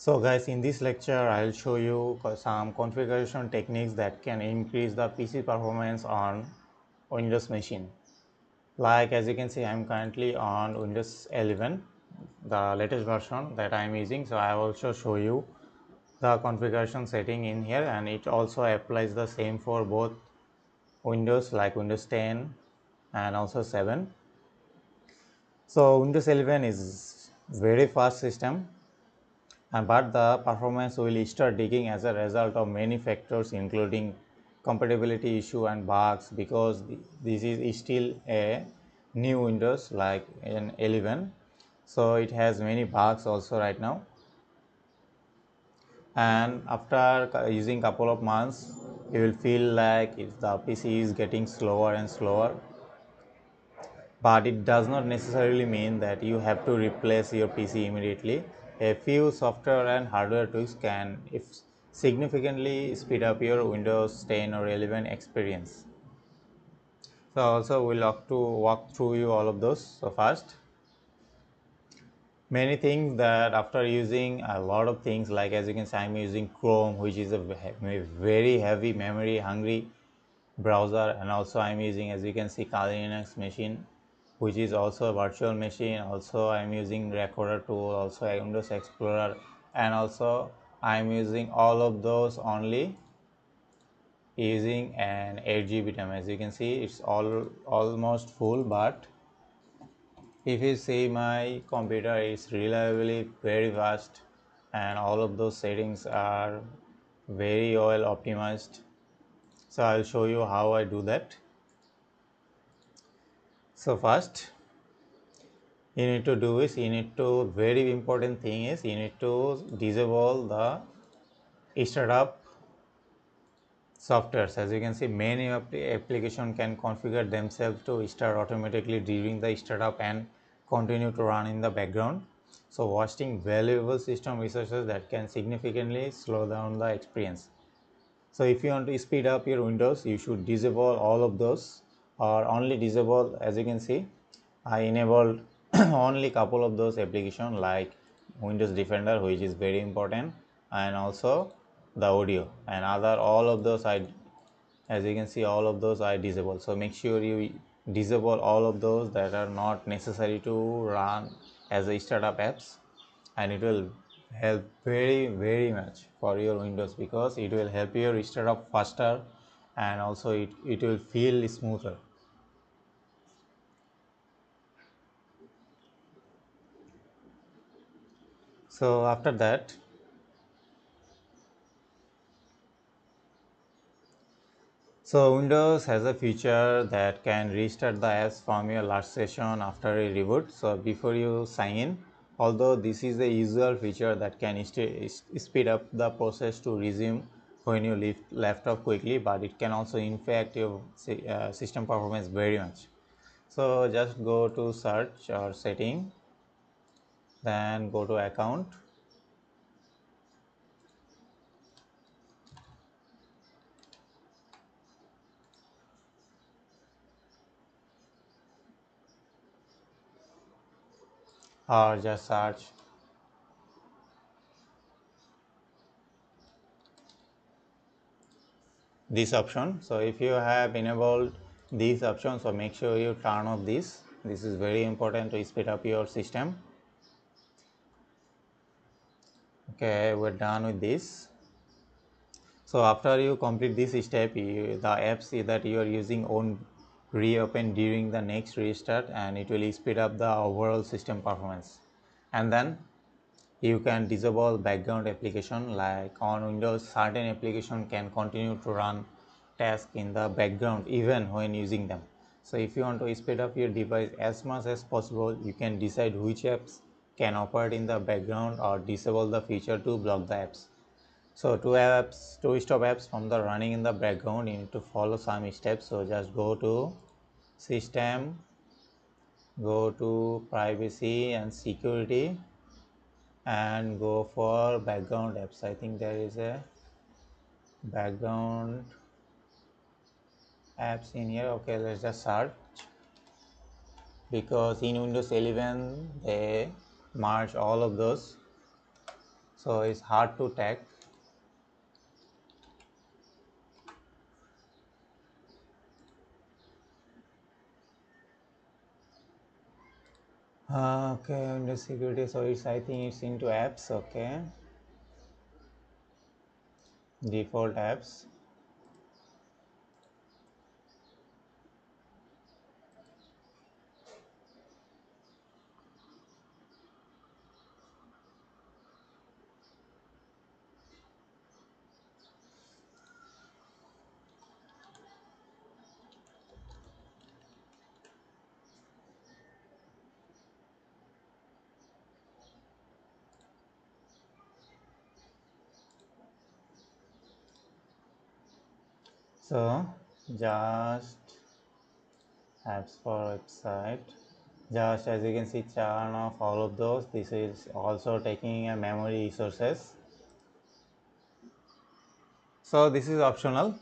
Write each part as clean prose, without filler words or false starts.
So guys, in this lecture I'll show you some configuration techniques that can increase the PC performance on Windows machine. Like as you can see, I'm currently on Windows 11, the latest version that I'm using. So I also show you the configuration setting in here, and it also applies the same for both Windows like Windows 10 and also 7. So Windows 11 is very fast system, but the performance will start digging as a result of many factors including compatibility issue and bugs, because this is still a new Windows like in 11, so it has many bugs also right now. And after using couple of months, you will feel like the PC is getting slower and slower, but it does not necessarily mean that you have to replace your PC immediately. A few software and hardware tweaks can if significantly speed up your Windows 10 or 11 experience. So also we'll have to walk through you all of those. So first, many things that after using a lot of things, like as you can see, I'm using Chrome, which is a very heavy memory hungry browser, and also I'm using, as you can see, Kali Linux machine, which is also a virtual machine. Also I'm using Recorder tool, also Windows Explorer, and also I'm using all of those only using an 8 GB RAM. As you can see, it's almost full, but if you see my computer is reliably very fast, and all of those settings are very well optimized. So I'll show you how I do that. So first you need to do is, you need to, very important thing is, you need to disable the startup softwares. As you can see, many application can configure themselves to start automatically during the startup and continue to run in the background, so wasting valuable system resources that can significantly slow down the experience. So if you want to speed up your Windows, you should disable all of those, or only disable, as you can see, I enabled only couple of those applications like Windows Defender, which is very important, and also the audio, and other all of those as you can see, all of those I disable. So make sure you disable all of those that are not necessary to run as a startup apps, and it will help very much for your Windows, because it will help your startup faster, and also it will feel smoother. So after that, so Windows has a feature that can restart the apps from your last session after a reboot. So before you sign in, although this is a usual feature that can speed up the process to resume when you leave laptop quickly, but it can also impact your system performance very much. So just go to search or setting, then go to account, or just search this option. So if you have enabled these options, so make sure you turn off this is very important to speed up your system. Okay, we're done with this. So after you complete this step, the apps that you are using won't reopen during the next restart, and it will speed up the overall system performance. And then you can disable background application, like on Windows certain application can continue to run tasks in the background even when using them. So if you want to speed up your device as much as possible, you can decide which apps can operate in the background, or disable the feature to block the apps. So to stop apps from the running in the background, you need to follow some steps. So just go to system, go to privacy and security, and go for background apps. I think there is a background apps in here. Okay, let's just search, because in Windows 11 they merge all of those. so it's hard to tag. Okay, under security, so it's, I think it's into apps. Okay, default apps. So just apps for website, just as you can see, turn off all of those. This is also taking a memory resources, so this is optional.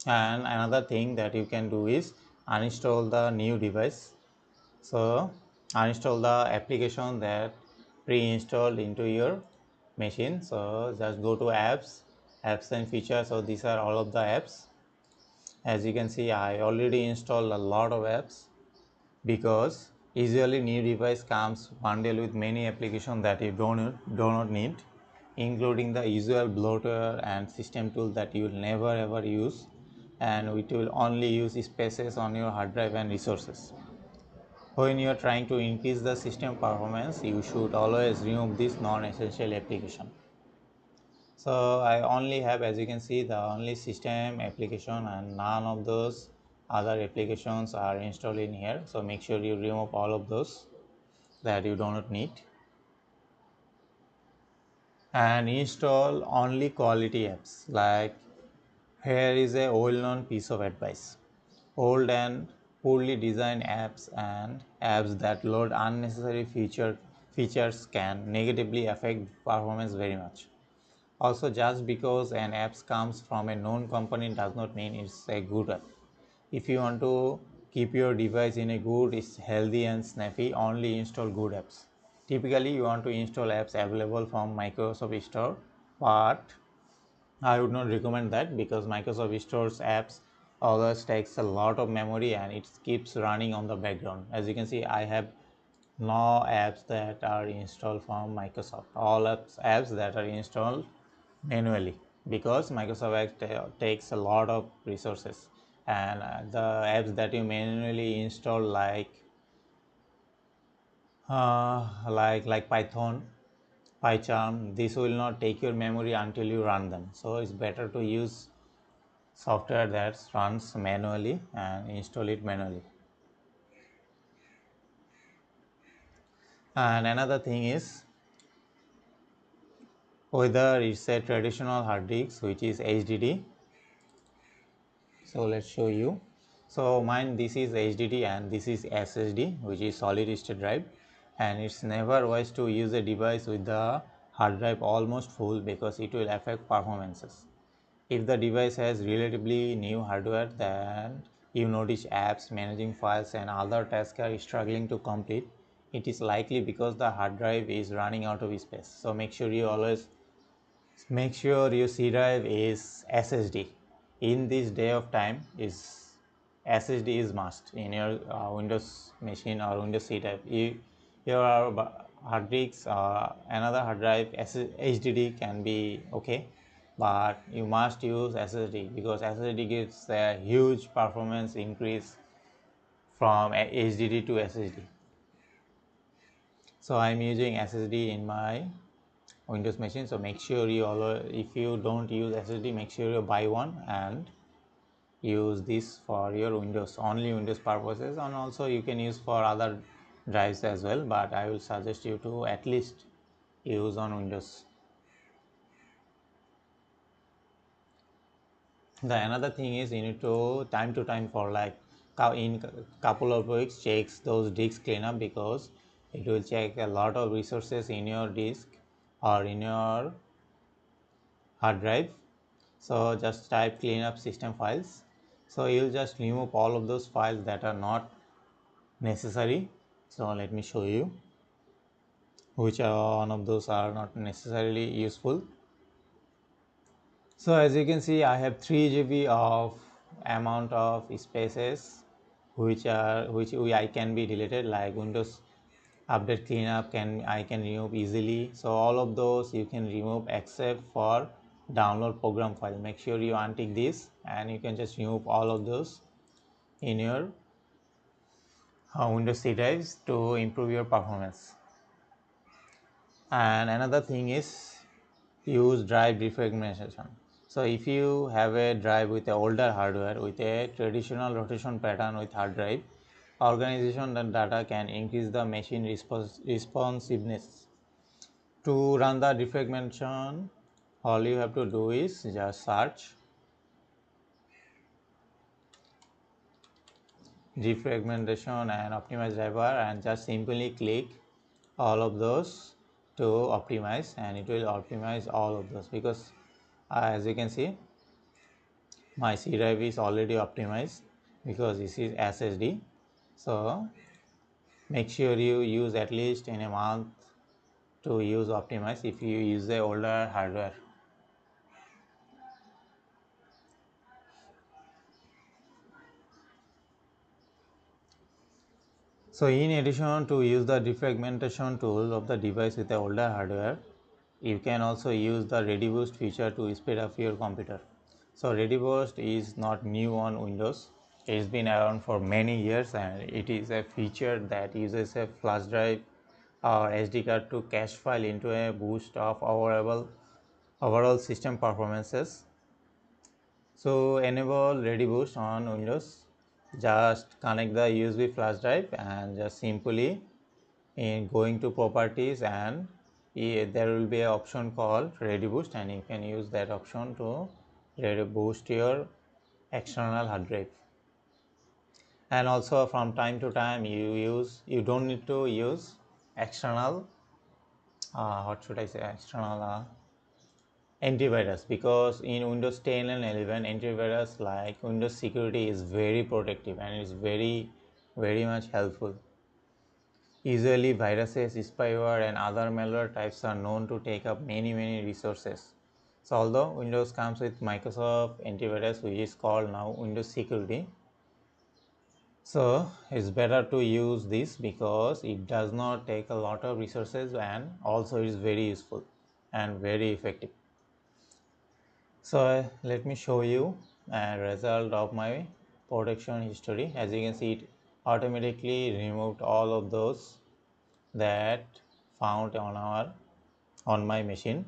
And another thing that you can do is uninstall the new device. So uninstall the application that pre-installed into your machine. So just go to apps and features. So these are all of the apps. As you can see, I already installed a lot of apps, because usually new device comes bundled with many applications that you do not need, including the usual bloatware and system tool that you will never ever use, and it will only use spaces on your hard drive and resources. When you are trying to increase the system performance, you should always remove this non-essential application. So I only have, as you can see, the only system application, and none of those other applications are installed in here. So make sure you remove all of those that you do not need, and install only quality apps. Like, here is a well-known piece of advice: old and poorly designed apps and apps that load unnecessary features can negatively affect performance very much. Also, just because an app comes from a known company does not mean it's a good app. If you want to keep your device in a good, it's healthy and snappy, only install good apps. Typically, you want to install apps available from Microsoft Store, but I would not recommend that, because Microsoft Store's apps always takes a lot of memory and it keeps running on the background. As you can see, I have no apps that are installed from Microsoft. All apps that are installed manually, because Microsoft takes a lot of resources, and the apps that you manually install, like Python, PyCharm, this will not take your memory until you run them. So it's better to use software that runs manually and install it manually. And another thing is, whether it's a traditional hard disk, which is HDD. So let's show you. So mine, this is HDD and this is SSD, which is solid state drive, and it's never wise to use a device with the hard drive almost full, because it will affect performances. If the device has relatively new hardware, then you notice apps, managing files and other tasks are struggling to complete, it is likely because the hard drive is running out of space. So make sure you always make sure your C drive is SSD. In this day of time, is SSD is must in your Windows machine or Windows C drive. Your hard disks, another hard drive, HDD can be okay, but you must use SSD, because SSD gives a huge performance increase from HDD to SSD. So I'm using SSD in my Windows machine. So make sure you always, if you don't use SSD, make sure you buy one and use this for your Windows, only Windows purposes, and also you can use for other drives as well, but I will suggest you to at least use on Windows. The another thing is, you need to time for like in couple of weeks, checks those disks cleanup, because it will check a lot of resources in your disk or in your hard drive. So just type cleanup system files. So you'll just remove all of those files that are not necessary. So let me show you. which one of those are not necessarily useful. So as you can see, I have 3 GB of amount of spaces which I can be deleted, like Windows update cleanup I can remove easily. So all of those you can remove except for download program file. Make sure you untick this and you can just remove all of those in your Windows C drives to improve your performance. And another thing is use drive defragmentation. So if you have a drive with a older hardware with a traditional rotation pattern with hard drive, organization and data can increase the machine responsiveness. To run the defragmentation, all you have to do is just search defragmentation and optimize driver and just simply click all of those to optimize, and it will optimize all of those because as you can see my C drive is already optimized because this is SSD. So make sure you use at least in a month to use optimize if you use the older hardware. So in addition to use the defragmentation tool of the device with the older hardware, you can also use the ReadyBoost feature to speed up your computer. So ReadyBoost is not new on Windows. It's been around for many years and it is a feature that uses a flash drive or SD card to cache file into a boost of overall system performances. So enable ReadyBoost on Windows. Just connect the USB flash drive and just simply in going to properties, and there will be an option called ReadyBoost and you can use that option to boost your external hard drive. And also from time to time you don't need to use external what should I say external antivirus, because in Windows 10 and 11 antivirus like Windows Security is very protective and it's very much helpful. Usually viruses, spyware and other malware types are known to take up many resources. So although Windows comes with Microsoft antivirus which is called now Windows Security, so it's better to use this because it does not take a lot of resources and also it is very useful and very effective. So let me show you a result of my protection history. As you can see, it automatically removed all of those that found on my machine.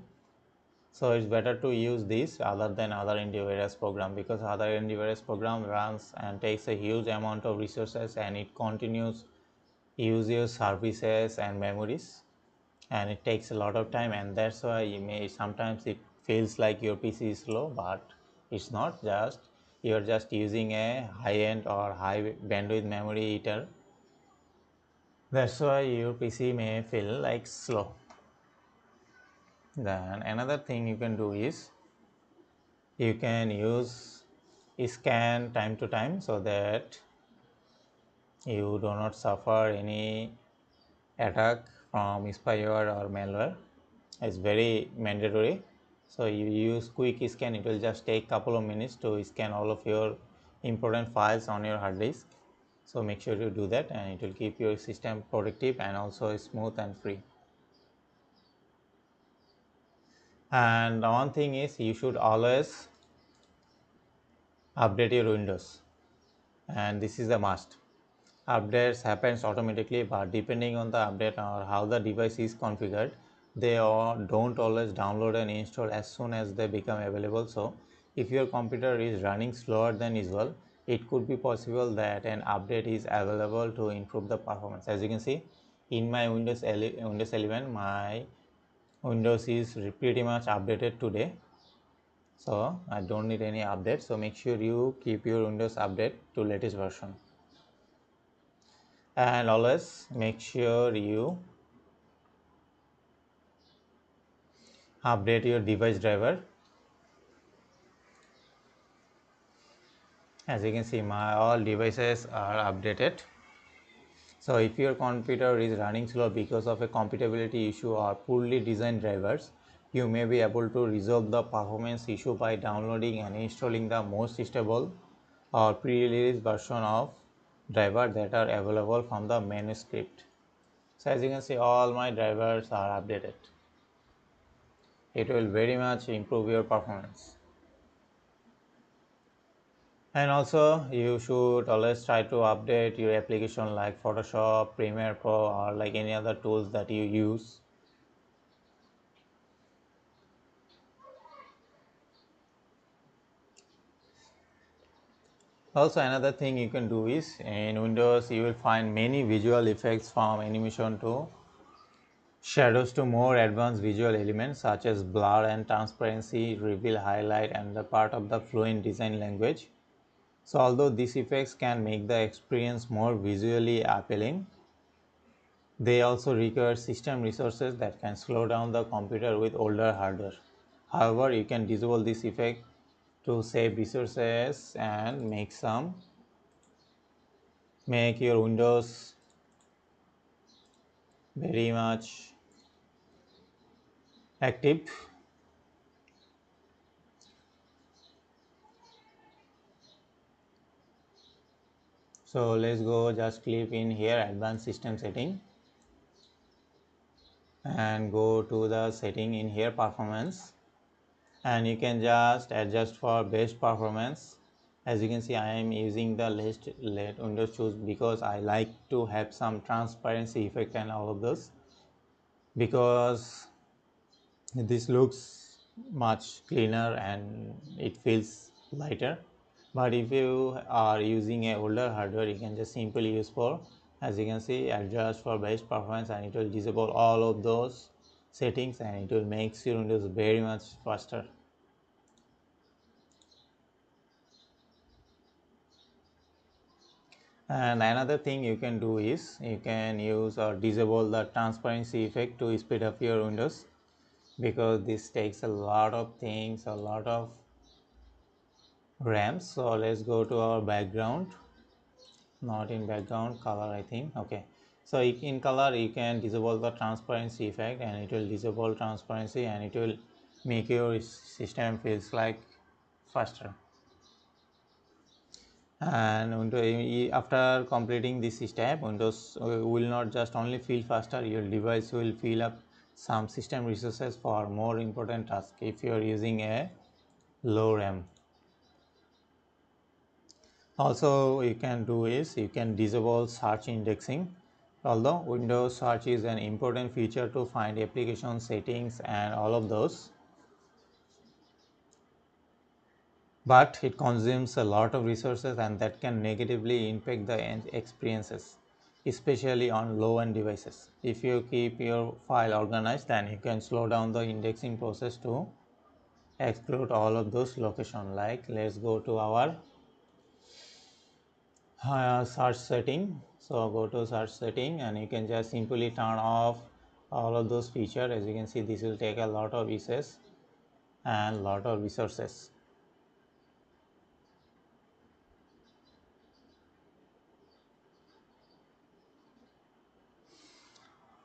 So it's better to use this other than other antivirus program, because other antivirus program runs and takes a huge amount of resources and it continues use your services and memories, and it takes a lot of time, and that's why you may sometimes it feels like your PC is slow, but it's not. Just you're just using a high-end or high bandwidth memory eater, that's why your PC may feel like slow. Then another thing you can do is you can use scan time to time so that you do not suffer any attack from spyware or malware. It's very mandatory. So you use quick scan, it will just take couple of minutes to scan all of your important files on your hard disk. So make sure you do that and it will keep your system productive and also smooth and free. And one thing is you should always update your Windows, and this is a must. Updates happens automatically, but depending on the update or how the device is configured, they don't always download and install as soon as they become available. So if your computer is running slower than usual, it could be possible that an update is available to improve the performance. As you can see in my Windows 11, my Windows is pretty much updated today, so I don't need any update. So make sure you keep your Windows update to latest version, and always make sure you update your device driver. As you can see, my all devices are updated. So if your computer is running slow because of a compatibility issue or poorly designed drivers, you may be able to resolve the performance issue by downloading and installing the most stable or pre-release version of driver that are available from the manuscript. So as you can see, all my drivers are updated. It will very much improve your performance. And also you should always try to update your application like Photoshop, Premiere Pro, or like any other tools that you use. Also another thing you can do is in Windows you will find many visual effects from animation to shadows to more advanced visual elements such as blur and transparency, reveal, highlight, and the part of the fluent design language. So although these effects can make the experience more visually appealing, they also require system resources that can slow down the computer with older hardware. However, you can disable this effect to save resources and make your Windows very much active. So let's go just click in here advanced system setting and go to the setting in here performance, and you can just adjust for best performance. As you can see, I am using the let Windows choose because I like to have some transparency effect and all of those, because this looks much cleaner and it feels lighter. But if you are using a older hardware, you can just simply use for, as you can see, adjust for best performance, and it will disable all of those settings and it will make your Windows very much faster. And another thing you can do is you can use or disable the transparency effect to speed up your Windows, because this takes a lot of things, a lot of RAM. So let's go to our background, not in background, color I think. Okay, so in color you can disable the transparency effect and it will disable transparency and it will make your system feels like faster. And after completing this step, Windows will not just only feel faster, your device will fill up some system resources for more important tasks if you are using a low RAM. Also you can do is you can disable search indexing. Although Windows search is an important feature to find application settings and all of those, but it consumes a lot of resources and that can negatively impact the experiences, especially on low-end devices. If you keep your file organized, then you can slow down the indexing process to exclude all of those locations. Like let's go to our search setting. So go to search setting and you can just simply turn off all of those features. As you can see, this will take a lot of uses and lot of resources.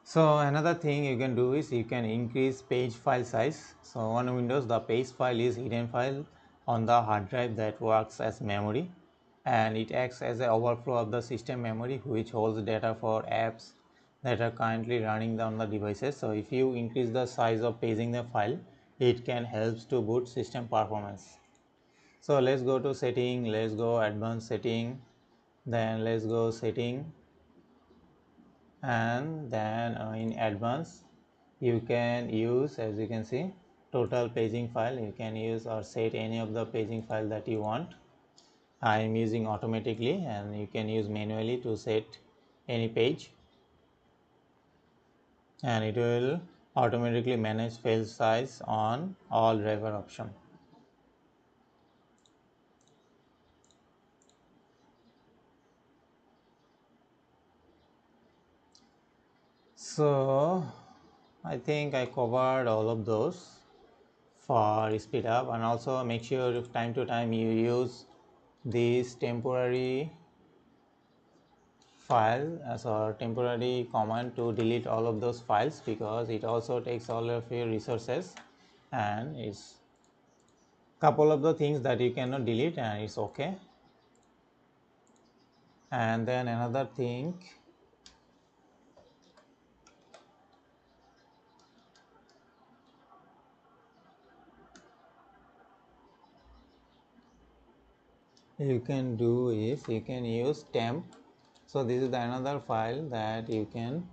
So another thing you can do is you can increase page file size. So on Windows, the page file is hidden file on the hard drive that works as memory, and it acts as an overflow of the system memory which holds data for apps that are currently running on the devices. So if you increase the size of paging the file, it can help to boost system performance. So let's go to setting, let's go advanced setting, then let's go setting, and then in advanced you can use, as you can see, total paging file. You can use or set any of the paging file that you want. I am using automatically, and you can use manually to set any page, and it will automatically manage file size on all driver option. So I think I covered all of those for speed up, and also make sure if time to time you use these temporary file as a temporary command to delete all of those files, because it also takes all of your resources, and it's couple of the things that you cannot delete, and it's okay. And then another thing, you can do is you can use temp. So this is the another file that you can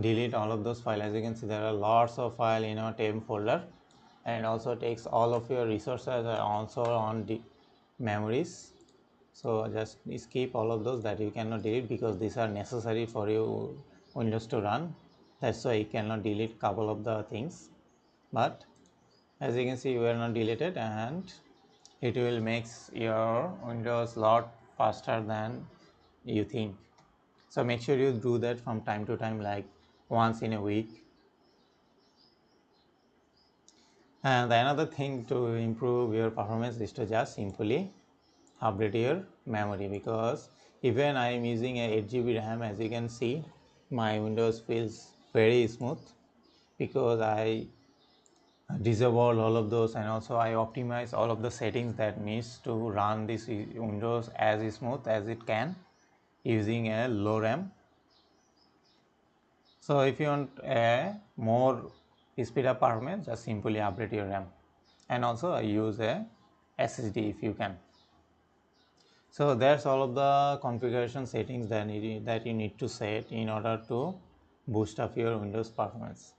delete all of those files. As you can see, there are lots of files in our temp folder, and also takes all of your resources are also on the memories. So just skip all of those that you cannot delete, because these are necessary for your Windows to run. That's why you cannot delete couple of the things. But as you can see, we are not deleted, and it will makes your Windows lot faster than you think. So make sure you do that from time to time, like once in a week. And another thing to improve your performance is to just simply update your memory, because even I am using a 8 GB RAM, as you can see, my Windows feels very smooth, because I disable all of those, and also I optimize all of the settings that needs to run this Windows as smooth as it can using a low RAM. So if you want a more speed up performance, just simply update your RAM, and also use a SSD if you can. So that's all of the configuration settings that you need to set in order to boost up your Windows performance.